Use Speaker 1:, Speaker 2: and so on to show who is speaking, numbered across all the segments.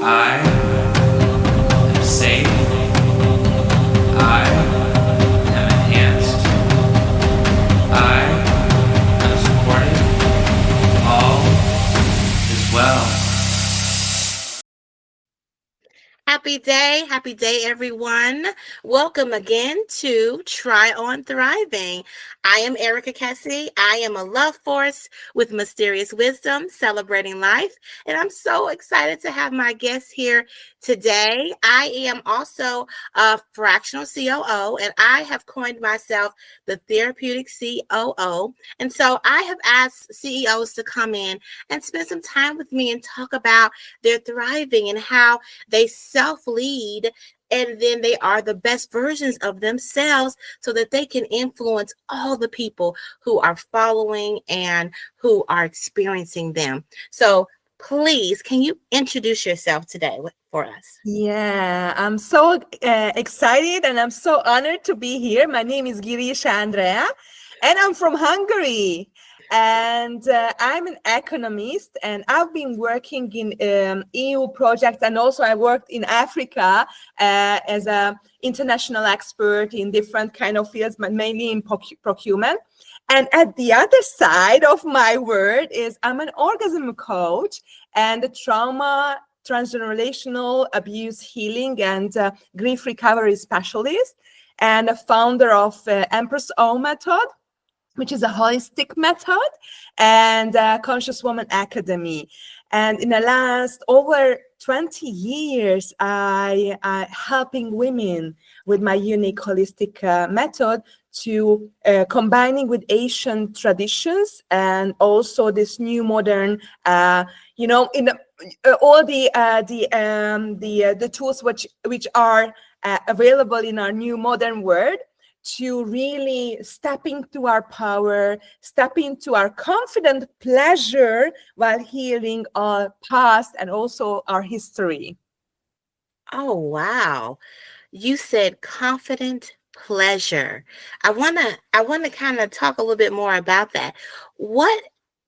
Speaker 1: I am safe. I am enhanced. I am supported. All is well.
Speaker 2: Happy day, everyone. Welcome again to Try on Thriving. I am Erica Kesse. I am a love force with mysterious wisdom, celebrating life. And I'm so excited to have my guest here today. I am also a fractional COO, and I have coined myself the therapeutic COO. And so I have asked CEOs to come in and spend some time with me and talk about their thriving and how they self lead, and then they are the best versions of themselves so that they can influence all the people who are following and who are experiencing them. So please, can you introduce yourself today for us?
Speaker 3: Yeah, I'm so excited and I'm so honored to be here. My name is Girisha Andrea and I'm from Hungary. And I'm an economist and I've been working in EU projects, and also I worked in Africa as an international expert in different kind of fields, but mainly in procurement. And at the other side of my word is I'm an orgasm coach and a trauma transgenerational abuse healing and grief recovery specialist, and a founder of Empress O method, which is a holistic method, and Conscious Woman Academy. And in the last over 20 years, I helping women with my unique holistic method to combining with Asian traditions and also this new modern, in all the tools which are available in our new modern world, to really step into our power, step into our confident pleasure while healing our past and also our history.
Speaker 2: Oh, wow. You said confident pleasure. I want to kind of talk a little bit more about that. What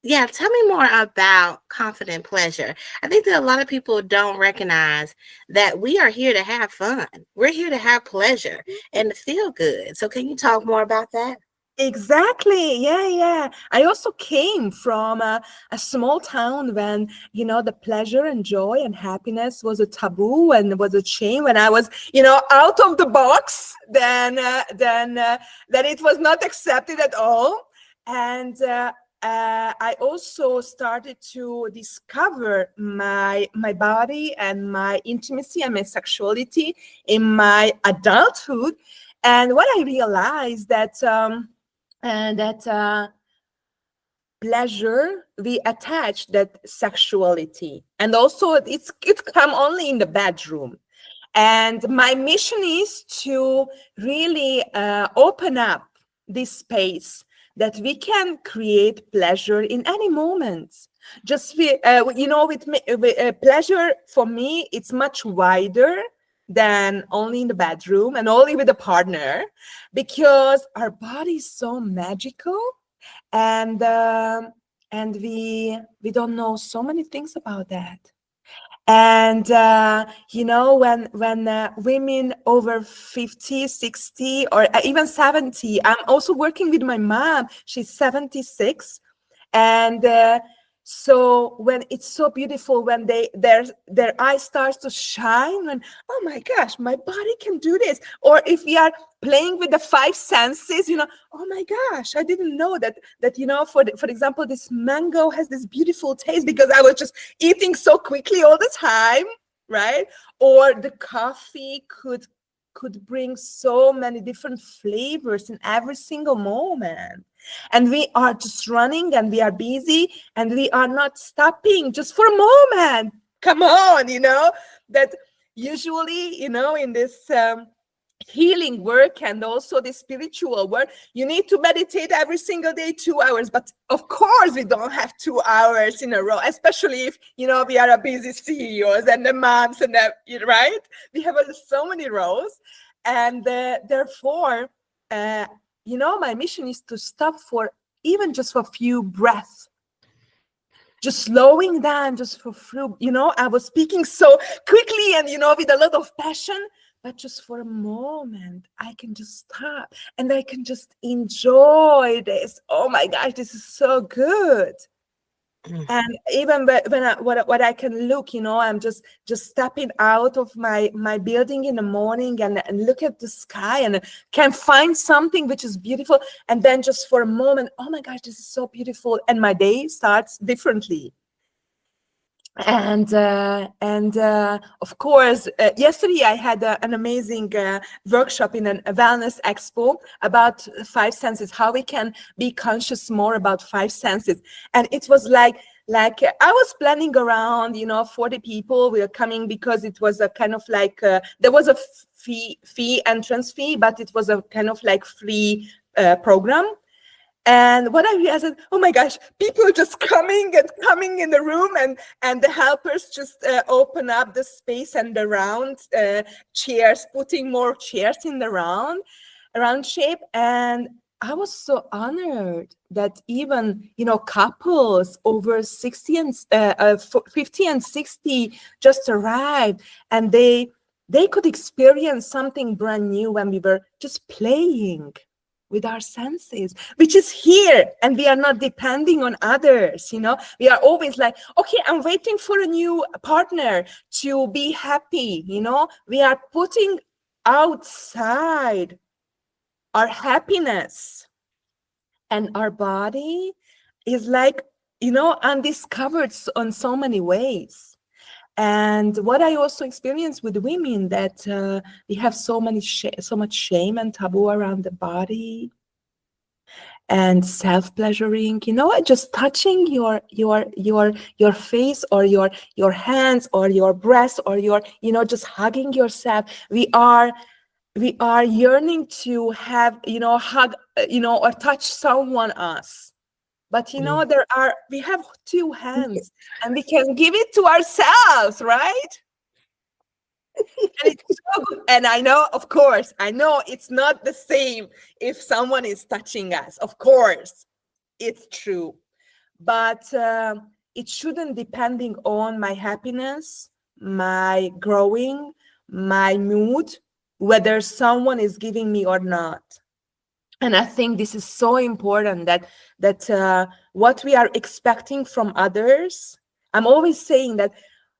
Speaker 2: Yeah, tell me more about confident pleasure. I think that a lot of people don't recognize that we are here to have fun. We're here to have pleasure and to feel good. So can you talk more about that?
Speaker 3: Exactly. Yeah, yeah. I also came from a small town when, the pleasure and joy and happiness was a taboo and was a shame. When I was, out of the box, then it was not accepted at all. And I also started to discover my body and my intimacy and my sexuality in my adulthood. And what I realized that pleasure we attach that sexuality, and also it come only in the bedroom. And my mission is to really open up this space that we can create pleasure in any moments. Just pleasure for me, it's much wider than only in the bedroom and only with a partner, because our body is so magical, and we don't know so many things about that. And when women over 50, 60, or even 70, I'm also working with my mom, she's 76. And so when it's so beautiful, when their eyes starts to shine, when, oh my gosh, my body can do this. Or if we are playing with the five senses, oh my gosh, I didn't know that for example, this mango has this beautiful taste because I was just eating so quickly all the time, right? Or the coffee could bring so many different flavors in every single moment. And we are just running and we are busy and we are not stopping just for a moment. Come on, that usually, in this healing work and also the spiritual work, you need to meditate every single day 2 hours. But of course, we don't have 2 hours in a row, especially if, we are a busy CEOs and the moms and that, right? We have so many roles. And therefore, my mission is to stop for even just for a few breaths just slowing down just for through, I was speaking so quickly and, with a lot of passion, but just for a moment, I can just stop and I can just enjoy this. Oh my gosh, this is so good.
Speaker 2: Mm.
Speaker 3: And even when what I can look, I'm just stepping out of my building in the morning and look at the sky and can find something which is beautiful. And then just for a moment, oh my gosh, this is so beautiful. And my day starts differently. And of course, yesterday I had an amazing workshop in a wellness expo about five senses, how we can be conscious more about five senses. And it was like I was planning around 40 people were coming, because it was a kind of like there was a fee entrance fee, but it was a kind of like free program. And what I realized is, oh my gosh, people are just coming and coming in the room, and the helpers just open up the space and the round chairs, putting more chairs in the round shape. And I was so honored that even couples over 60 and 50 and 60 just arrived, and they could experience something brand new when we were just playing with our senses, which is here, and we are not depending on others. We are always like, okay, I'm waiting for a new partner to be happy. We are putting outside our happiness, and our body is like undiscovered on so many ways. And what I also experience with women, that we have so much shame and taboo around the body and self-pleasuring, just touching your face, or your hands, or your breast, or your just hugging yourself. We are yearning to have hug or touch someone else. But
Speaker 2: Mm.
Speaker 3: we have two hands, and we can give it to ourselves, right? And it's so good. And I know, of course, it's not the same if someone is touching us. Of course, it's true. But it shouldn't depending on my happiness, my growing, my mood, whether someone is giving me or not. And I think this is so important, that what we are expecting from others. I'm always saying that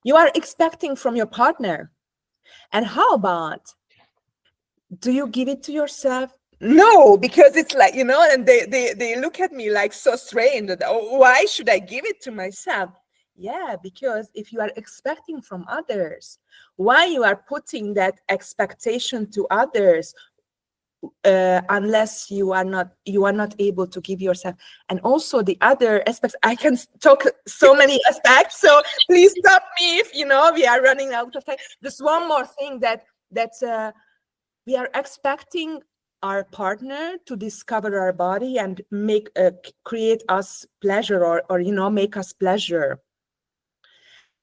Speaker 3: you are expecting from your partner. And how about, do you give it to yourself? No, because it's like, and they look at me like so strange. That, oh, why should I give it to myself? Yeah, because if you are expecting from others, why you are putting that expectation to others, unless you are not able to give yourself. And also the other aspects, I can talk so many aspects, so please stop me if we are running out of time. Just one more thing, that we are expecting our partner to discover our body and create us pleasure, or make us pleasure.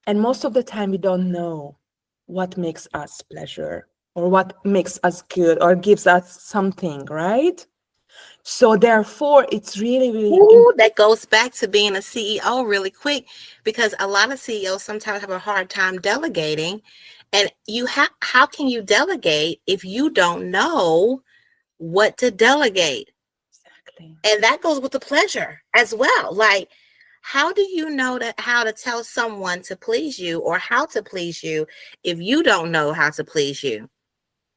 Speaker 3: And most of the time we don't know what makes us pleasure, or what makes us good, or gives us something, right? So therefore, it's really, really
Speaker 2: Ooh, that goes back to being a CEO really quick, because a lot of CEOs sometimes have a hard time delegating. And how can you delegate if you don't know what to delegate?
Speaker 3: exactly.
Speaker 2: And that goes with the pleasure as well. Like, how do you know how to tell someone to please you, or how to please you, if you don't know how to please you?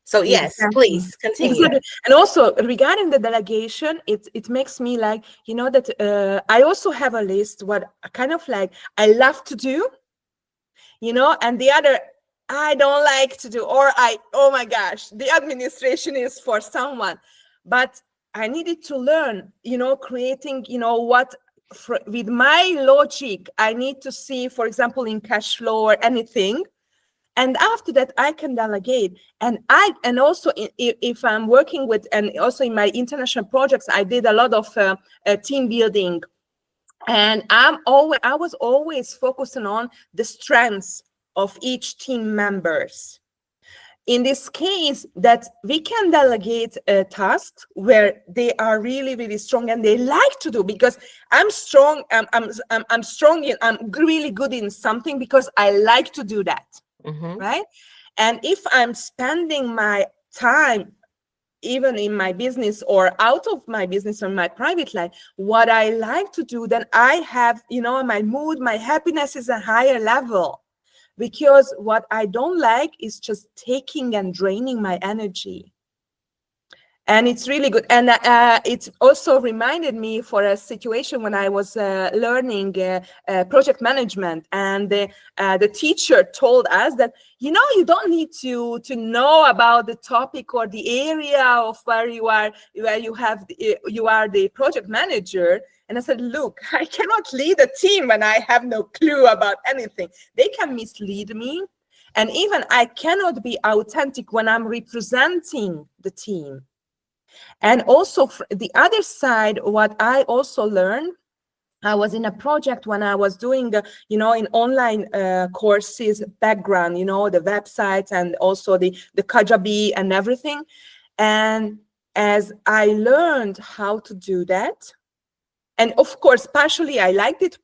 Speaker 2: So yes,
Speaker 3: Exactly.
Speaker 2: please continue.
Speaker 3: Exactly. And also regarding the delegation, it makes me like, that I also have a list what kind of like I love to do, and the other I don't like to do, or oh my gosh, the administration is for someone. But I needed to learn, creating, what with my logic I need to see, for example, in cash flow or anything. And after that I can delegate. And also if I'm working with, and also in my international projects, I did a lot of team building. And I was always focusing on the strengths of each team members. in this case, that we can delegate tasks where they are really, really strong and they like to do, because I'm strong. I'm strong. I'm really good in something because I like to do that,
Speaker 2: Mm-hmm.
Speaker 3: right? And if I'm spending my time, even in my business or out of my business or my private life, what I like to do, then I have, my mood, my happiness is a higher level. Because what I don't like is just taking and draining my energy. And it's really good. And it also reminded me for a situation when I was learning project management. And the teacher told us that, you don't need to know about the topic or the area of where you are, where you are the project manager. And I said, look, I cannot lead a team when I have no clue about anything. They can mislead me. And even I cannot be authentic when I'm representing the team. And also the other side, what I also learned, I was in a project when I was doing, in online courses background, the websites and also the Kajabi and everything. And as I learned how to do that, and of course, partially I liked it,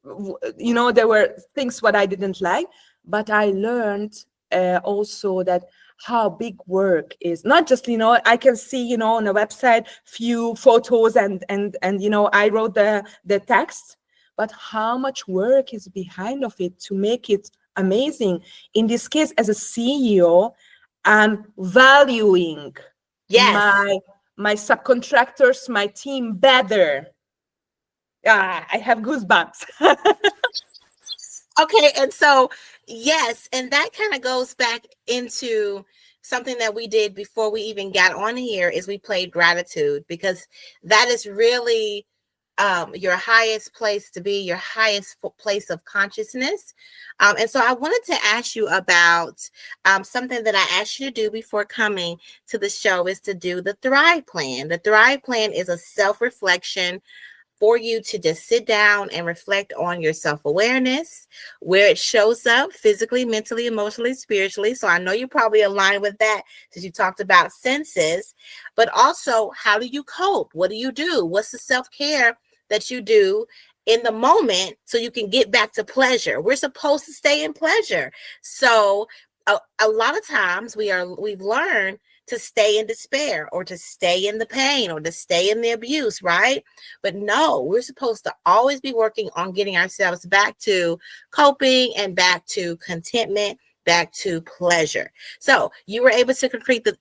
Speaker 3: there were things what I didn't like, but I learned also that how big work is. Not just, I can see, on a website few photos and I wrote the text, but how much work is behind of it to make it amazing. In this case, as a CEO, I'm valuing
Speaker 2: Yes.
Speaker 3: my subcontractors, my team better. I have goosebumps.
Speaker 2: Okay, and so yes, and that kind of goes back into something that we did before we even got on here is we played gratitude, because that is really your highest place to be, your highest place of consciousness. And so I wanted to ask you about something that I asked you to do before coming to the show, is to do the Thrive Plan. The Thrive Plan is a self-reflection for you to just sit down and reflect on your self-awareness, where it shows up physically, mentally, emotionally, spiritually. So I know you probably align with that, because you talked about senses, but also how do you cope? What do you do? What's the self-care that you do in the moment so you can get back to pleasure? We're supposed to stay in pleasure. So a lot of times we've learned to stay in despair, or to stay in the pain, or to stay in the abuse, right? But no, we're supposed to always be working on getting ourselves back to coping and back to contentment, back to pleasure. So you were able to create the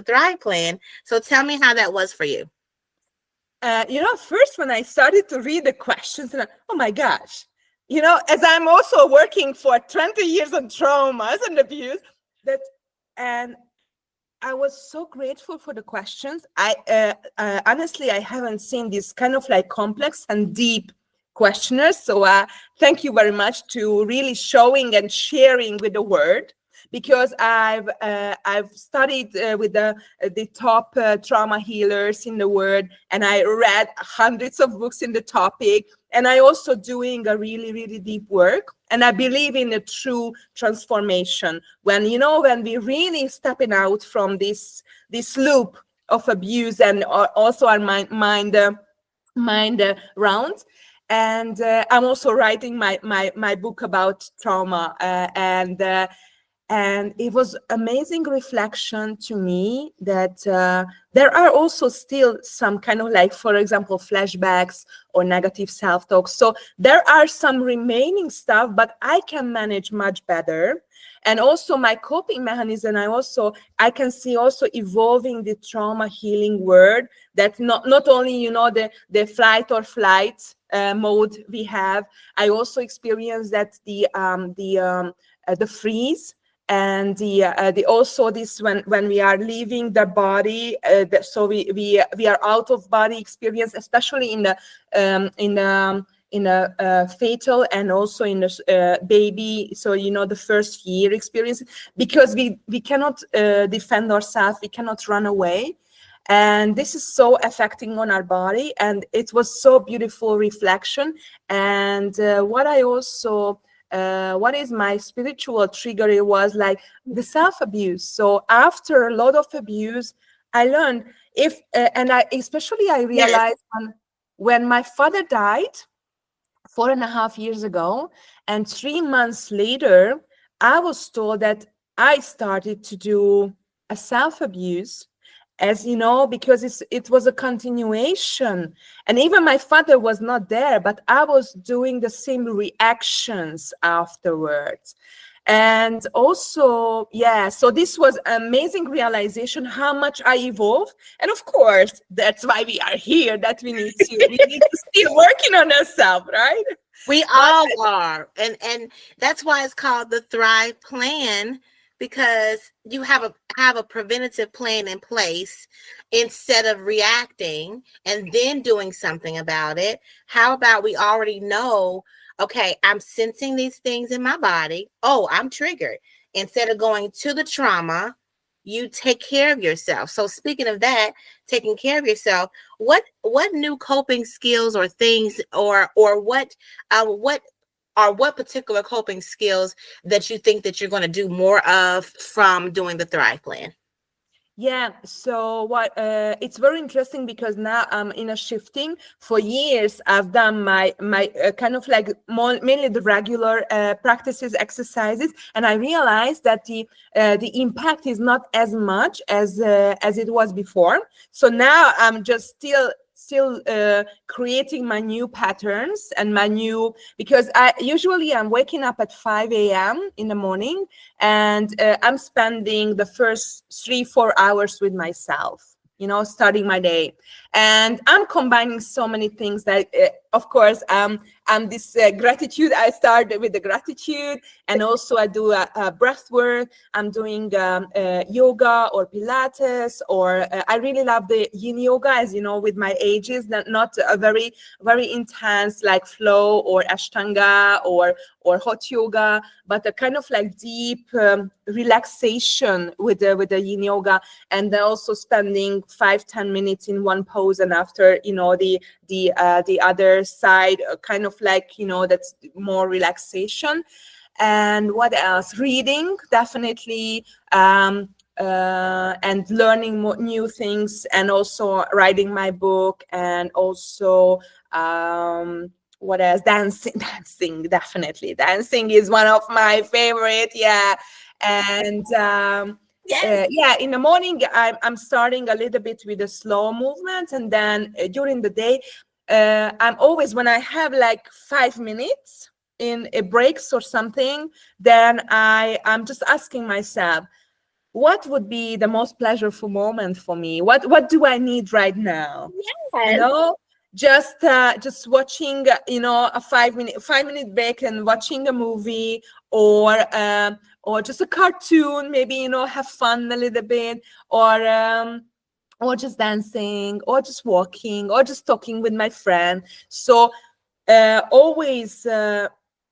Speaker 2: Thrive Plan. So tell me how that was for you.
Speaker 3: First when I started to read the questions, and oh my gosh, as I'm also working for 20 years on traumas and abuse, and I was so grateful for the questions. Honestly, I haven't seen this kind of like complex and deep questioners. So thank you very much to really showing and sharing with the word, because I've studied with the top trauma healers in the world, and I read hundreds of books in the topic, and I also doing a really, really deep work. And I believe in a true transformation when we really stepping out from this loop of abuse, and also our mind rounds. And I'm also writing my book about trauma, and it was amazing reflection to me that there are also still some kind of like, for example, flashbacks or negative self-talk. So there are some remaining stuff, but I can manage much better. And also my coping mechanism, I can see also evolving the trauma healing word, that not only, the flight or flight mode we have. I also experience that the freeze, and the also this when we are leaving the body, so we are out of body experience, especially in a fetal, and also in a baby, so the first year experience, because we cannot defend ourselves, we cannot run away, and this is so affecting on our body. And it was so beautiful reflection. And what I also what is my spiritual trigger? It was like the self-abuse. So after a lot of abuse, I learned if and I especially I
Speaker 2: Yes.
Speaker 3: realized when my father died 4.5 years ago, and 3 months later, I was told that I started to do a self-abuse, as you know, because it was a continuation. And even my father was not there, but I was doing the same reactions afterwards. And also, yeah, so this was amazing realization how much I evolved. And of course, that's why we are here, that we need to still working on ourselves, right?
Speaker 2: We
Speaker 3: But
Speaker 2: all are. And that's why it's called the Thrive Plan, because you have a preventative plan in place instead of reacting and then doing something about it. How about we already know, okay, I'm sensing these things in my body. Oh, I'm triggered. Instead of going to the trauma, you take care of yourself. So speaking of that, taking care of yourself, what new coping skills or things or what particular coping skills that you think that you're going to do more of from doing the Thrive Plan?
Speaker 3: yeah, so what it's very interesting because now I'm in a shifting. For years, I've done my kind of like mainly the regular practices, exercises, and I realized that the impact is not as much as it was before. So now I'm just still creating my new patterns and my new, because I'm waking up at 5 a.m. in the morning, and I'm spending the first 3-4 hours with myself, starting my day. And I'm combining so many things that of course I'm this gratitude. I start with the gratitude, and also I do a breath work. I'm doing yoga or Pilates, or I really love the yin yoga, as you know, with my ages, not a very, very intense like flow or Ashtanga or hot yoga, but a kind of like deep relaxation with the yin yoga, and then also spending 5-10 minutes in one pose, and after the other side, kind of like that's more relaxation. And what else? Reading, definitely, and learning more new things, and also writing my book, and also what else? Dancing. Dancing, definitely. Dancing is one of my favorite. Yeah. And
Speaker 2: Yes.
Speaker 3: yeah, in the morning I'm starting a little bit with the slow movements, and then during the day, I'm always, when I have like 5 minutes in a breaks or something, then I'm just asking myself, what would be the most pleasurable moment for me? What do I need right now? You
Speaker 2: Yes.
Speaker 3: know, just watching, a 5-minute break and watching a movie, or just a cartoon, maybe, have fun a little bit, or just dancing, or just walking, or just talking with my friend. So always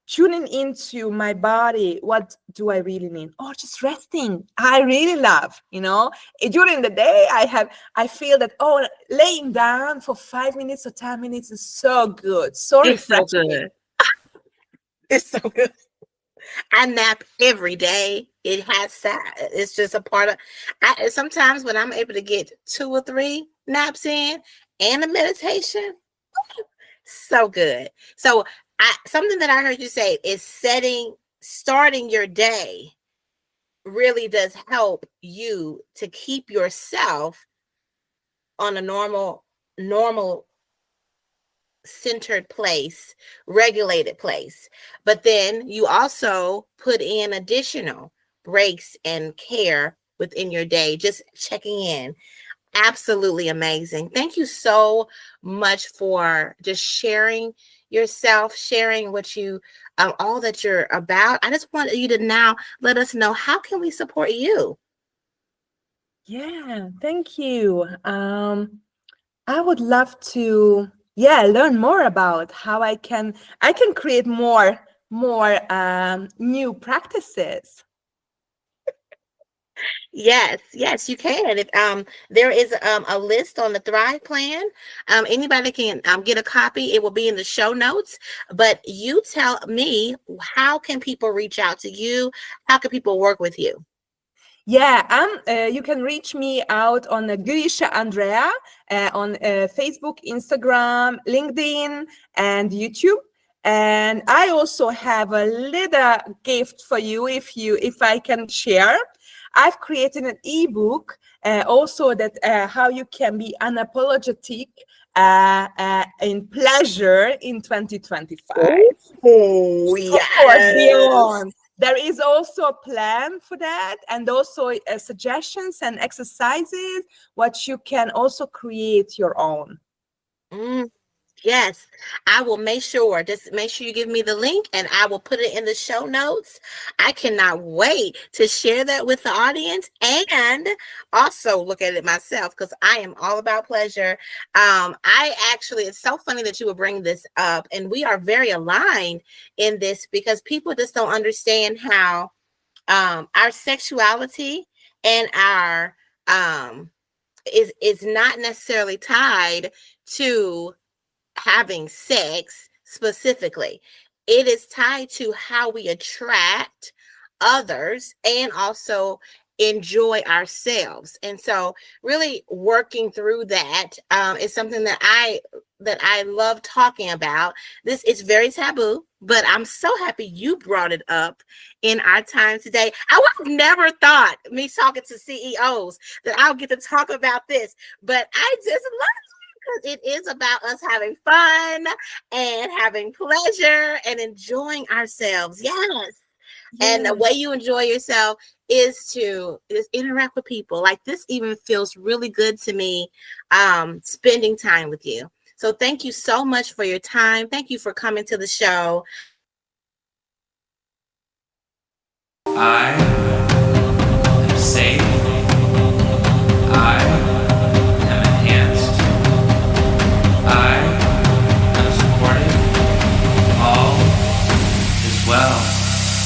Speaker 3: tuning into my body. What do I really need? Or just resting. I really love, during the day, I feel that, oh, laying down for 5 minutes or 10 minutes is so good, so
Speaker 2: It's so
Speaker 3: refreshing.
Speaker 2: good. It's so good. I nap every day. It has that. It's just a part of. Sometimes when I'm able to get 2 or 3 naps in and a meditation, so good. So something that I heard you say is starting your day really does help you to keep yourself on a normal centered place, regulated place. But then you also put in additional breaks and care within your day, just checking in. Absolutely amazing. Thank you so much for just sharing yourself, sharing what you all that you're about. I just want you to now let us know, how can we support you?
Speaker 3: Yeah, thank you. I would love to, yeah, learn more about how I can create more new practices.
Speaker 2: Yes, yes, you can. If there is a list on the Thrive Plan, anybody can get a copy. It will be in the show notes. But you tell me, how can people reach out to you? How can people work with you?
Speaker 3: Yeah, you can reach me out on Grisha Andrea on Facebook, Instagram, LinkedIn, and YouTube. And I also have a little gift for you if I can share. I've created an ebook also that how you can be unapologetic in pleasure in 2025.
Speaker 2: Oh,
Speaker 3: Of course,
Speaker 2: yes.
Speaker 3: beyond. There is also a plan for that, and also suggestions and exercises, what you can also create your own.
Speaker 2: Mm, yes, I will make sure. Just make sure you give me the link and I will put it in the show notes. I cannot wait to share that with the audience and also look at it myself because I am all about pleasure. I actually, it's so funny that you would bring this up, and we are very aligned in this because people just don't understand how our sexuality and our is not necessarily tied to having sex specifically. It is tied to how we attract others and also enjoy ourselves. And so really working through that is something that I love talking about. This is very taboo, but I'm so happy you brought it up in our time today. I would have never thought, me talking to CEOs, that I'll get to talk about this, but I just love because it is about us having fun and having pleasure and enjoying ourselves. Yes. And the
Speaker 3: Yeah.
Speaker 2: way you enjoy yourself is to interact with people. Like this even feels really good to me, spending time with you. So thank you so much for your time. Thank you for coming to the show.
Speaker 1: I